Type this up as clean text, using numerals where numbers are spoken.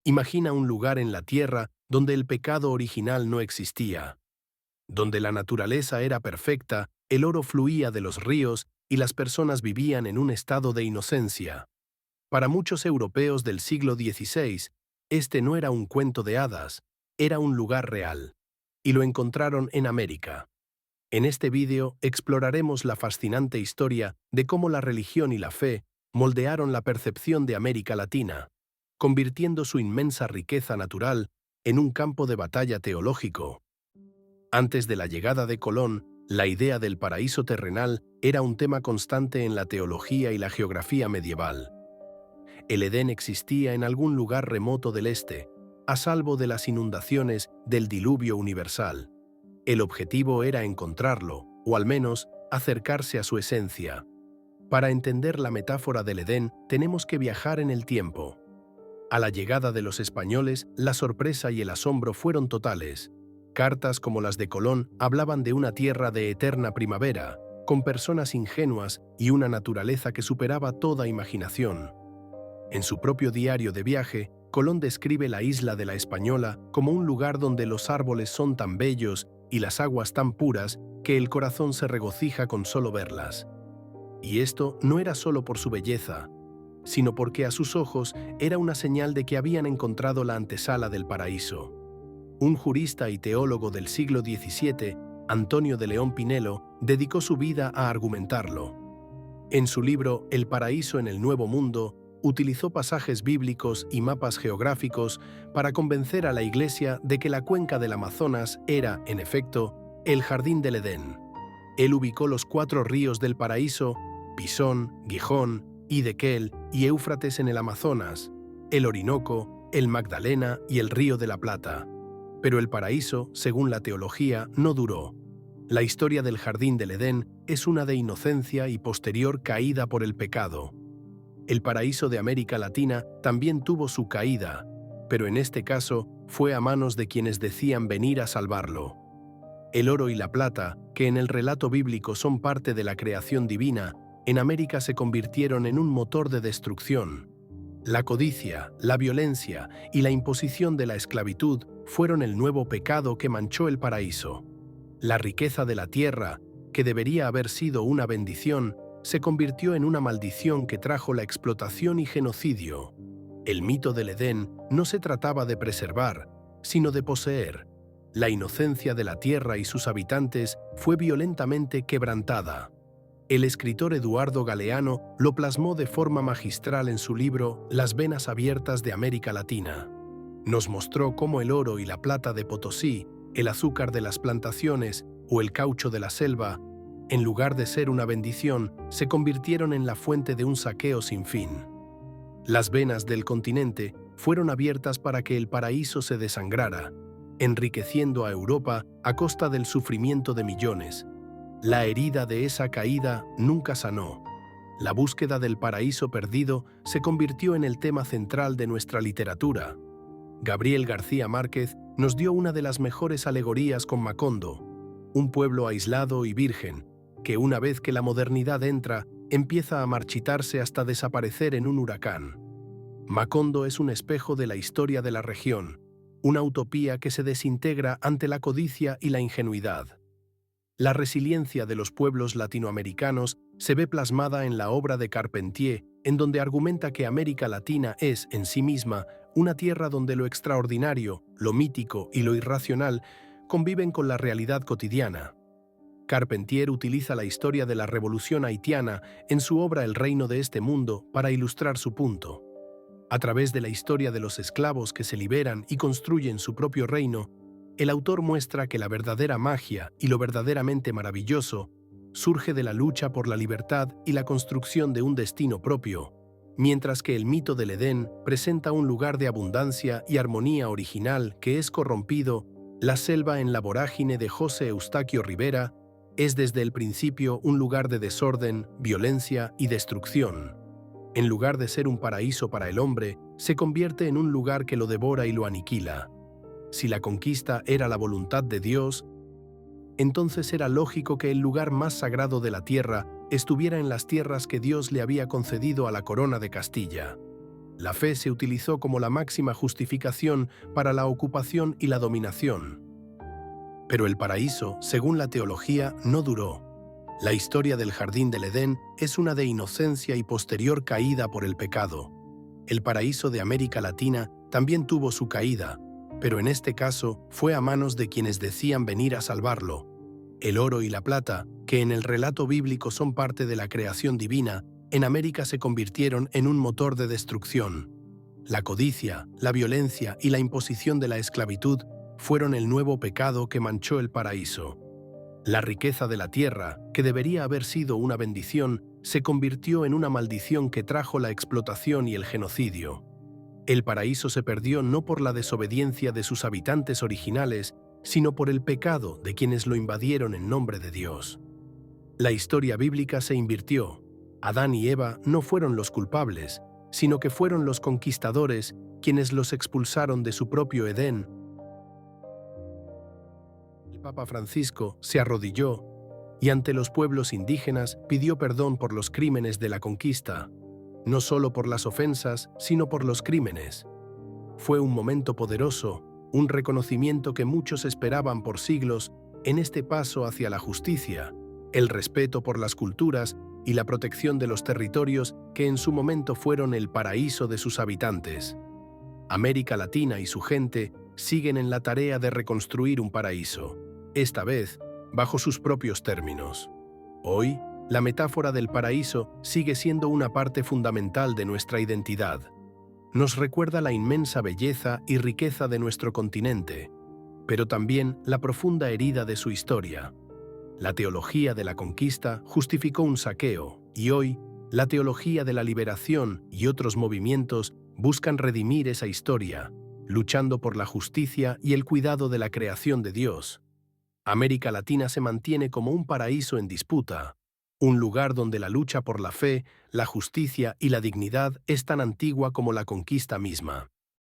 Imagina un lugar en la tierra donde el pecado original no existía, donde la naturaleza era perfecta, el oro fluía de los ríos y las personas vivían en un estado de inocencia. Para muchos europeos del siglo XVI, este no era un cuento de hadas, era un lugar real, y lo encontraron en América. En este vídeo exploraremos la fascinante historia de cómo la religión y la fe moldearon la percepción de América Latina, convirtiendo su inmensa riqueza natural en un campo de batalla teológico. Antes de la llegada de Colón, la idea del paraíso terrenal era un tema constante en la teología y la geografía medieval. El Edén existía en algún lugar remoto del este, a salvo de las inundaciones del diluvio universal. El objetivo era encontrarlo, o al menos acercarse a su esencia. Para entender la metáfora del Edén, tenemos que viajar en el tiempo. A la llegada de los españoles, la sorpresa y el asombro fueron totales. Cartas como las de Colón hablaban de una tierra de eterna primavera, con personas ingenuas y una naturaleza que superaba toda imaginación. En su propio diario de viaje, Colón describe la isla de la Española como un lugar donde los árboles son tan bellos y las aguas tan puras que el corazón se regocija con solo verlas. Y esto no era solo por su belleza, sino porque a sus ojos era una señal de que habían encontrado la antesala del paraíso. Un jurista y teólogo del siglo XVII, Antonio de León Pinelo, dedicó su vida a argumentarlo. En su libro El paraíso en el Nuevo Mundo, utilizó pasajes bíblicos y mapas geográficos para convencer a la Iglesia de que la cuenca del Amazonas era, en efecto, el jardín del Edén. Él ubicó los 4 ríos del paraíso, Pisón, Gijón, Hiddekel y Éufrates en el Amazonas, el Orinoco, el Magdalena y el Río de la Plata. Pero el paraíso, según la teología, no duró. La historia del jardín del Edén es una de inocencia y posterior caída por el pecado. El paraíso de América Latina también tuvo su caída, pero en este caso fue a manos de quienes decían venir a salvarlo. El oro y la plata, que en el relato bíblico son parte de la creación divina, en América se convirtieron en un motor de destrucción. La codicia, la violencia y la imposición de la esclavitud fueron el nuevo pecado que manchó el paraíso. La riqueza de la tierra, que debería haber sido una bendición, se convirtió en una maldición que trajo la explotación y genocidio. El mito del Edén no se trataba de preservar, sino de poseer. La inocencia de la tierra y sus habitantes fue violentamente quebrantada. El escritor Eduardo Galeano lo plasmó de forma magistral en su libro Las venas abiertas de América Latina. Nos mostró cómo el oro y la plata de Potosí, el azúcar de las plantaciones o el caucho de la selva, en lugar de ser una bendición, se convirtieron en la fuente de un saqueo sin fin. Las venas del continente fueron abiertas para que el paraíso se desangrara, enriqueciendo a Europa a costa del sufrimiento de millones. La herida de esa caída nunca sanó. La búsqueda del paraíso perdido se convirtió en el tema central de nuestra literatura. Gabriel García Márquez nos dio una de las mejores alegorías con Macondo, un pueblo aislado y virgen, que una vez que la modernidad entra, empieza a marchitarse hasta desaparecer en un huracán. Macondo es un espejo de la historia de la región, una utopía que se desintegra ante la codicia y la ingenuidad. La resiliencia de los pueblos latinoamericanos se ve plasmada en la obra de Carpentier, en donde argumenta que América Latina es, en sí misma, una tierra donde lo extraordinario, lo mítico y lo irracional conviven con la realidad cotidiana. Carpentier utiliza la historia de la Revolución haitiana en su obra El reino de este mundo para ilustrar su punto. A través de la historia de los esclavos que se liberan y construyen su propio reino, el autor muestra que la verdadera magia y lo verdaderamente maravilloso surge de la lucha por la libertad y la construcción de un destino propio, mientras que el mito del Edén presenta un lugar de abundancia y armonía original que es corrompido. La selva en la vorágine de José Eustaquio Rivera es desde el principio un lugar de desorden, violencia y destrucción. En lugar de ser un paraíso para el hombre, se convierte en un lugar que lo devora y lo aniquila. Si la conquista era la voluntad de Dios, entonces era lógico que el lugar más sagrado de la tierra estuviera en las tierras que Dios le había concedido a la corona de Castilla. La fe se utilizó como la máxima justificación para la ocupación y la dominación. Pero el paraíso, según la teología, no duró. La historia del jardín del Edén es una de inocencia y posterior caída por el pecado. El paraíso de América Latina también tuvo su caída, pero en este caso fue a manos de quienes decían venir a salvarlo. El oro y la plata, que en el relato bíblico son parte de la creación divina, en América se convirtieron en un motor de destrucción. La codicia, la violencia y la imposición de la esclavitud fueron el nuevo pecado que manchó el paraíso. La riqueza de la tierra, que debería haber sido una bendición, se convirtió en una maldición que trajo la explotación y el genocidio. El paraíso se perdió no por la desobediencia de sus habitantes originales, sino por el pecado de quienes lo invadieron en nombre de Dios. La historia bíblica se invirtió. Adán y Eva no fueron los culpables, sino que fueron los conquistadores quienes los expulsaron de su propio Edén. El Papa Francisco se arrodilló y ante los pueblos indígenas pidió perdón por los crímenes de la conquista, no solo por las ofensas, sino por los crímenes. Fue un momento poderoso, un reconocimiento que muchos esperaban por siglos en este paso hacia la justicia, el respeto por las culturas y la protección de los territorios que en su momento fueron el paraíso de sus habitantes. América Latina y su gente siguen en la tarea de reconstruir un paraíso, esta vez bajo sus propios términos. Hoy, la metáfora del paraíso sigue siendo una parte fundamental de nuestra identidad. Nos recuerda la inmensa belleza y riqueza de nuestro continente, pero también la profunda herida de su historia. La teología de la conquista justificó un saqueo, y hoy, la teología de la liberación y otros movimientos buscan redimir esa historia, luchando por la justicia y el cuidado de la creación de Dios. América Latina se mantiene como un paraíso en disputa, un lugar donde la lucha por la fe, la justicia y la dignidad es tan antigua como la conquista misma.